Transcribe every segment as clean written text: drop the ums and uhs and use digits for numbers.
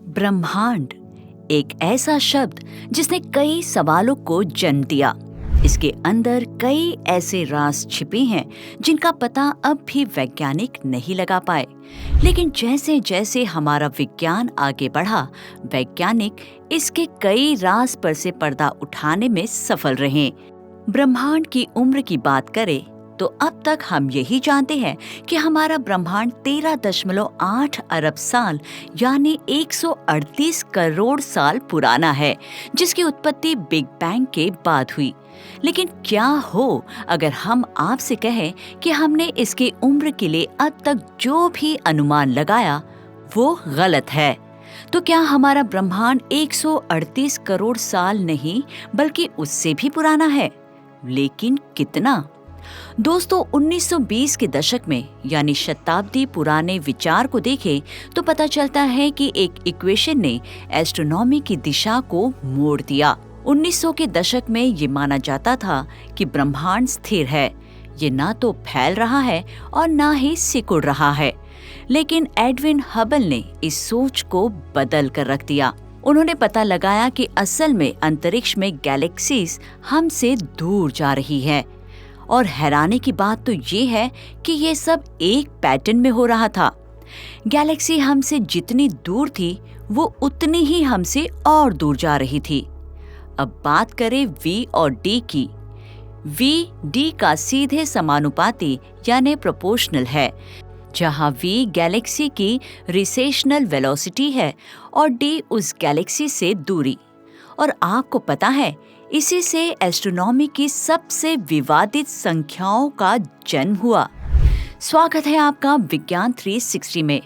ब्रह्मांड एक ऐसा शब्द जिसने कई सवालों को जन्म दिया। इसके अंदर कई ऐसे राज छिपे हैं जिनका पता अब भी वैज्ञानिक नहीं लगा पाए। लेकिन जैसे जैसे हमारा विज्ञान आगे बढ़ा, वैज्ञानिक इसके कई राज पर से पर्दा उठाने में सफल रहे। ब्रह्मांड की उम्र की बात करें तो अब तक हम यही जानते हैं कि हमारा ब्रह्मांड 13.8 अरब साल यानी 138 करोड़ साल पुराना है, जिसकी उत्पत्ति बिग बैंग के बाद हुई। लेकिन क्या हो अगर हम आपसे कहें कि हमने इसकी उम्र के लिए अब तक जो भी अनुमान लगाया वो गलत है? तो क्या हमारा ब्रह्मांड 138 करोड़ साल नहीं बल्कि उससे भी पुराना है? लेकिन कितना? दोस्तों, 1920 के दशक में यानी शताब्दी पुराने विचार को देखें तो पता चलता है कि एक इक्वेशन ने एस्ट्रोनॉमी की दिशा को मोड़ दिया। 1900 के दशक में ये माना जाता था कि ब्रह्मांड स्थिर है, ये ना तो फैल रहा है और ना ही सिकुड़ रहा है। लेकिन एडविन हबल ने इस सोच को बदल कर रख दिया। उन्होंने पता लगाया कि असल में अंतरिक्ष में गैलेक्सीज हमसे दूर जा रही है। और हैरानी की बात तो ये है कि ये सब एक पैटर्न में हो रहा था। गैलेक्सी हमसे जितनी दूर थी वो उतनी ही हमसे और दूर जा रही थी। अब बात करें V और D की। V D का सीधे समानुपाती यानी प्रोपोर्शनल है, जहां V गैलेक्सी की रिसेशनल वेलोसिटी है और D उस गैलेक्सी से दूरी। और आपको पता है, इसी से एस्ट्रोनॉमी की सबसे विवादित संख्याओं का जन्म हुआ। स्वागत है आपका विज्ञान 360 में।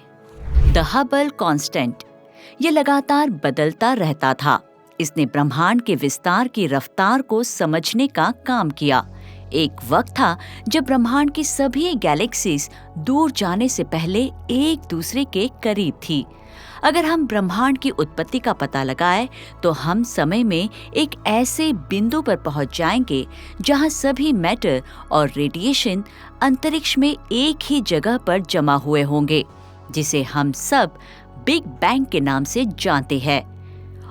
द हबल कांस्टेंट ये लगातार बदलता रहता था। इसने ब्रह्मांड के विस्तार की रफ्तार को समझने का काम किया। एक वक्त था जब ब्रह्मांड की सभी गैलेक्सीज दूर जाने से पहले एक दूसरे के करीब थी। अगर हम ब्रह्मांड की उत्पत्ति का पता लगाएं तो हम समय में एक ऐसे बिंदु पर पहुंच जाएंगे जहां सभी मैटर और रेडिएशन अंतरिक्ष में एक ही जगह पर जमा हुए होंगे, जिसे हम सब बिग बैंग के नाम से जानते हैं।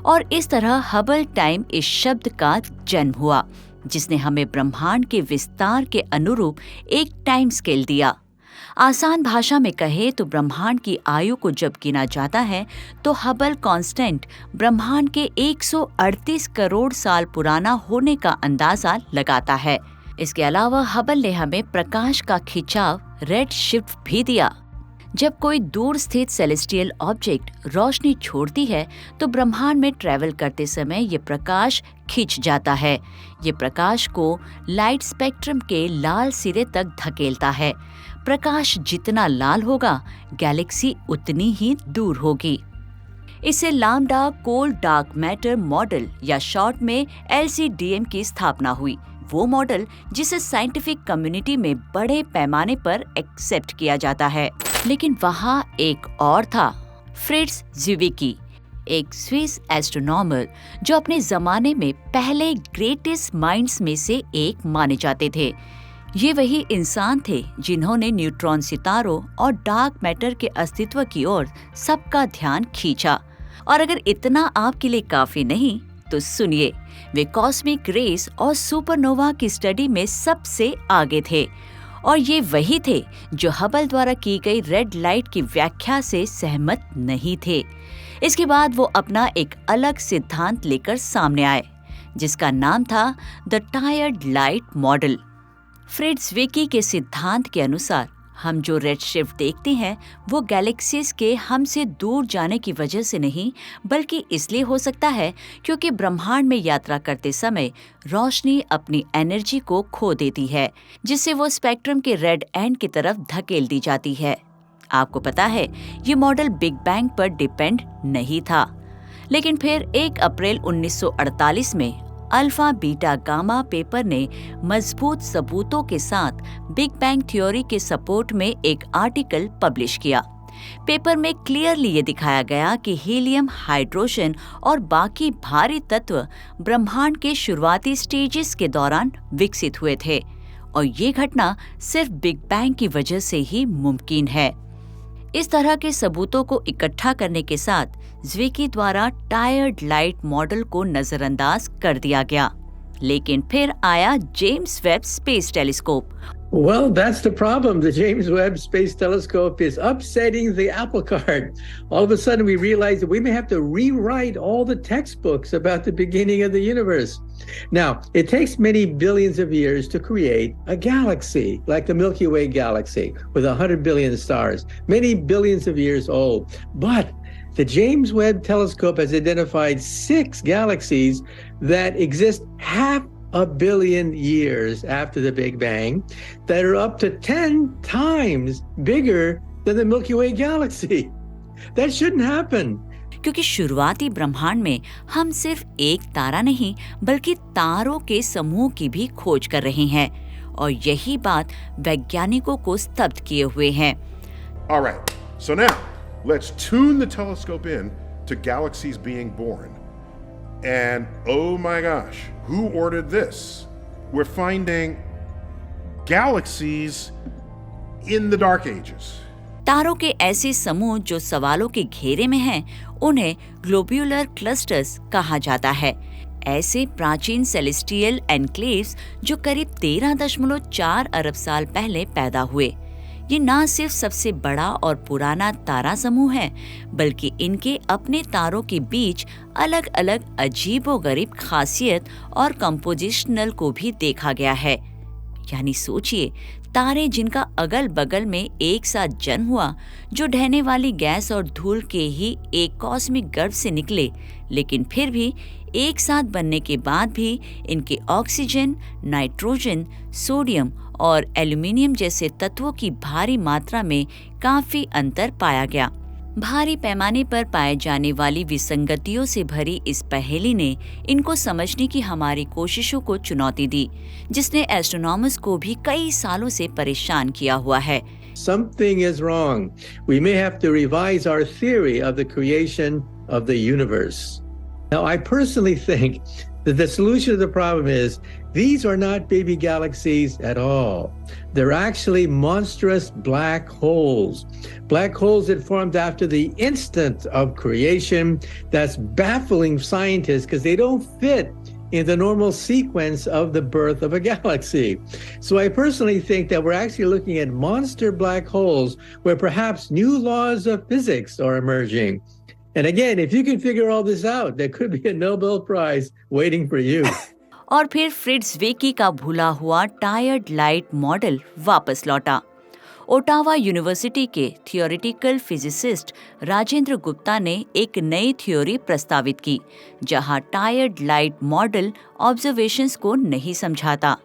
और इस तरह हबल टाइम इस शब्द का जन्म हुआ, जिसने हमें ब्रह्मांड के विस्तार के अनुरूप एक टाइम स्केल दिया। आसान भाषा में कहे तो ब्रह्मांड की आयु को जब गिना जाता है तो हबल कांस्टेंट ब्रह्मांड के 138 करोड़ साल पुराना होने का अंदाजा लगाता है। इसके अलावा हबल ने हमें प्रकाश का खिंचाव रेड शिफ्ट भी दिया। जब कोई दूर स्थित सेलेस्टियल ऑब्जेक्ट रोशनी छोड़ती है तो ब्रह्मांड में ट्रैवल करते समय ये प्रकाश खिंच जाता है। ये प्रकाश को लाइट स्पेक्ट्रम के लाल सिरे तक धकेलता है। प्रकाश जितना लाल होगा, गैलेक्सी उतनी ही दूर होगी। इसे lambda cold dark matter model या शॉर्ट में LCDM की स्थापना हुई। वो मॉडल जिसे साइंटिफिक कम्युनिटी में बड़े पैमाने पर एक्सेप्ट किया जाता है। लेकिन वहाँ एक और था, फ्रिट्ज ज़्विकी, एक स्विस एस्ट्रोनॉमर जो अपने जमाने में पहले ग्रेटेस्ट माइंड्स में से एक माने जाते थे। ये वही इंसान थे जिन्होंने न्यूट्रॉन सितारों और डार्क मैटर के अस्तित्व की ओर सबका ध्यान खींचा। और अगर इतना आपके लिए काफी नहीं तो सुनिए, वे कॉस्मिक रेस और सुपरनोवा की स्टडी में सबसे आगे थे। और ये वही थे जो हबल द्वारा की गई रेड लाइट की व्याख्या से सहमत नहीं थे। इसके बाद वो अपना एक अलग सिद्धांत लेकर सामने आए, जिसका नाम था the tired light model. Fritz Zwicky के सिद्धांत के अनुसार हम जो रेड शिफ्ट देखते हैं वो गैलेक्सीज के हमसे दूर जाने की वजह से नहीं, बल्कि इसलिए हो सकता है क्योंकि ब्रह्मांड में यात्रा करते समय रोशनी अपनी एनर्जी को खो देती है, जिससे वो स्पेक्ट्रम के रेड एंड की तरफ धकेल दी जाती है। आपको पता है, ये मॉडल बिग बैंग पर डिपेंड नहीं था। लेकिन फिर 1 अप्रैल 1948 में अल्फा बीटा गामा पेपर ने मजबूत सबूतों के साथ बिग बैंग थ्योरी के सपोर्ट में एक आर्टिकल पब्लिश किया। पेपर में क्लियरली ये दिखाया गया कि हीलियम, हाइड्रोजन और बाकी भारी तत्व ब्रह्मांड के शुरुआती स्टेजेस के दौरान विकसित हुए थे और ये घटना सिर्फ बिग बैंग की वजह से ही मुमकिन है। इस तरह के सबूतों को इकट्ठा करने के साथ ज़्विकी द्वारा टायर्ड लाइट मॉडल को नजरअंदाज कर दिया गया। लेकिन फिर आया James Webb space telescope. Well, that's the problem. The James Webb Space Telescope is upsetting the apple cart. All of a sudden, we realize that we may have to rewrite all the textbooks about the beginning of the universe. Now, it takes many billions of years to create a galaxy, like the Milky Way galaxy, with 100 billion stars, many billions of years old. But the James Webb Telescope has identified 6 galaxies that exist half a billion years after the Big Bang that are up to 10 times bigger than the Milky Way galaxy. That shouldn't happen. क्योंकि शुरुआती ब्रह्मांड में हम सिर्फ एक तारा नहीं बल्कि तारों के समूह की भी खोज कर रहे हैं और यही बात वैज्ञानिकों को स्तब्ध किए हुए है। All right, so now let's tune the telescope in to galaxies being born. And oh my gosh, who ordered this? We're finding galaxies in the dark ages. तारों के ऐसे समूह जो सवालों के घेरे में हैं, उन्हें ग्लोब्यूलर क्लस्टर्स कहा जाता है। ऐसे प्राचीन सेलेस्टियल एनक्लेव्स जो करीब 13.4 अरब साल पहले पैदा हुए। ये ना सिर्फ सबसे बड़ा और पुराना तारा समूह है, बल्कि इनके अपने तारों के बीच अलग अलग अजीबोगरीब खासियत और कंपोजिशनल को भी देखा गया है। यानी सोचिए, तारे जिनका अगल बगल में एक साथ जन्म हुआ, जो ढहने वाली गैस और धूल के ही एक कॉस्मिक गर्भ से निकले, लेकिन फिर भी एक साथ बनने के बाद भी इनके ऑक्सीजन, नाइट्रोजन, सोडियम और एल्यूमिनियम जैसे तत्वों की भारी मात्रा में काफी अंतर पाया गया। भारी पैमाने पर पाए जाने वाली विसंगतियों से भरी इस पहेली ने इनको समझने की हमारी कोशिशों को चुनौती दी, जिसने एस्ट्रोनॉमर्स को भी कई सालों से परेशान किया हुआ है। Something is wrong. We may have to revise our theory of the creation of the universe. Now, I personally think that the solution to the problem is these are not baby galaxies at all. They're actually monstrous black holes. Black holes that formed after the instant of creation. That's baffling scientists because they don't fit in the normal sequence of the birth of a galaxy. So I personally think that we're actually looking at monster black holes where perhaps new laws of physics are emerging. And again, if you can figure all this out, there could be a Nobel Prize waiting for you. और फिर Fritz ज़्विकी का भूला हुआ tired light model वापस लौटा। Ottawa university के theoretical physicist Rajendra Gupta ने एक नई थ्योरी प्रस्तावित की, जहां टायर्ड लाइट मॉडल ऑब्जर्वेशंस को नहीं समझाता।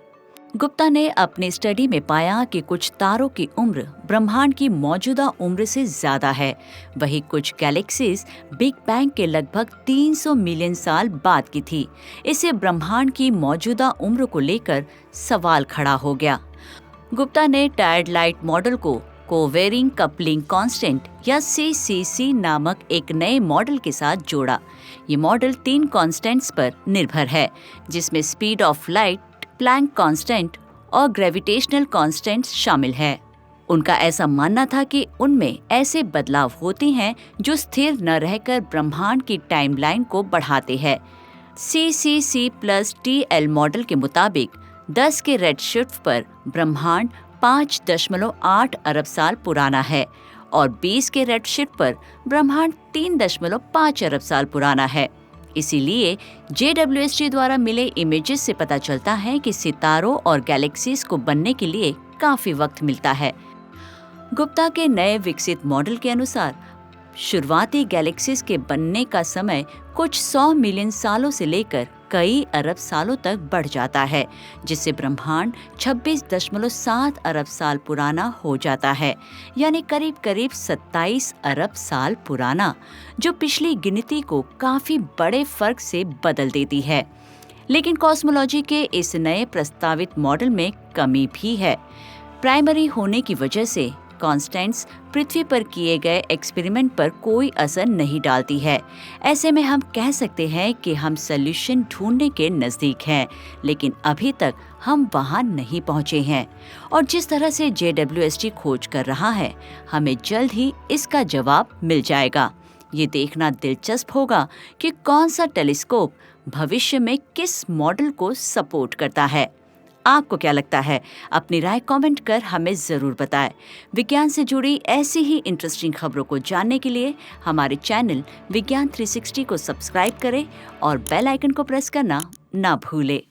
गुप्ता ने अपनी स्टडी में पाया कि कुछ तारों की उम्र ब्रह्मांड की मौजूदा उम्र से ज्यादा है। वहीं कुछ गैलेक्सीज बिग बैंग के लगभग 300 मिलियन साल बाद की थी। इससे ब्रह्मांड की मौजूदा उम्र को लेकर सवाल खड़ा हो गया। गुप्ता ने टायर्ड लाइट मॉडल को कोवेरिंग कपलिंग कांस्टेंट या CCC नामक एक नए मॉडल के साथ जोड़ा। ये मॉडल 3 कांस्टेंट्स पर निर्भर है, जिसमें speed of light, Planck constant और ग्रेविटेशनल कांस्टेंट शामिल है। उनका ऐसा मानना था कि उनमें ऐसे बदलाव होते हैं जो स्थिर न रहकर ब्रह्मांड की टाइमलाइन को बढ़ाते हैं। CCC+TL मॉडल के मुताबिक 10 के रेडशिफ्ट पर ब्रह्मांड 5.8 अरब साल पुराना है और 20 के रेडशिफ्ट पर ब्रह्मांड 3.5 अरब साल पुराना है। इसीलिए JWST द्वारा मिले इमेजेस से पता चलता है कि सितारों और गैलेक्सीज को बनने के लिए काफी वक्त मिलता है। गुप्ता के नए विकसित मॉडल के अनुसार शुरुआती गैलेक्सीज के बनने का समय कुछ 100 मिलियन सालों से लेकर कई अरब सालों तक बढ़ जाता है, जिससे ब्रह्मांड 26.7 अरब साल पुराना हो जाता है, यानी करीब करीब 27 अरब साल पुराना, जो पिछली गिनती को काफी बड़े फर्क से बदल देती है। लेकिन कॉस्मोलॉजी के इस नए प्रस्तावित मॉडल में कमी भी है। प्राइमरी होने की वजह से कांस्टेंट्स पृथ्वी पर किए गए एक्सपेरिमेंट पर कोई असर नहीं डालती है। ऐसे में हम कह सकते हैं कि हम सॉल्यूशन ढूंढने के नजदीक हैं, लेकिन अभी तक हम वहां नहीं पहुंचे हैं। और जिस तरह से JWST खोज कर रहा है, हमें जल्द ही इसका जवाब मिल जाएगा। ये देखना दिलचस्प होगा कि कौन सा टेलीस्कोप भविष्य में किस मॉडल को सपोर्ट करता है। आपको क्या लगता है? अपनी राय कमेंट कर हमें जरूर बताएं। विज्ञान से जुड़ी ऐसी ही इंटरेस्टिंग खबरों को जानने के लिए हमारे चैनल विज्ञान 360 को सब्सक्राइब करें और बेल आइकन को प्रेस करना ना भूलें।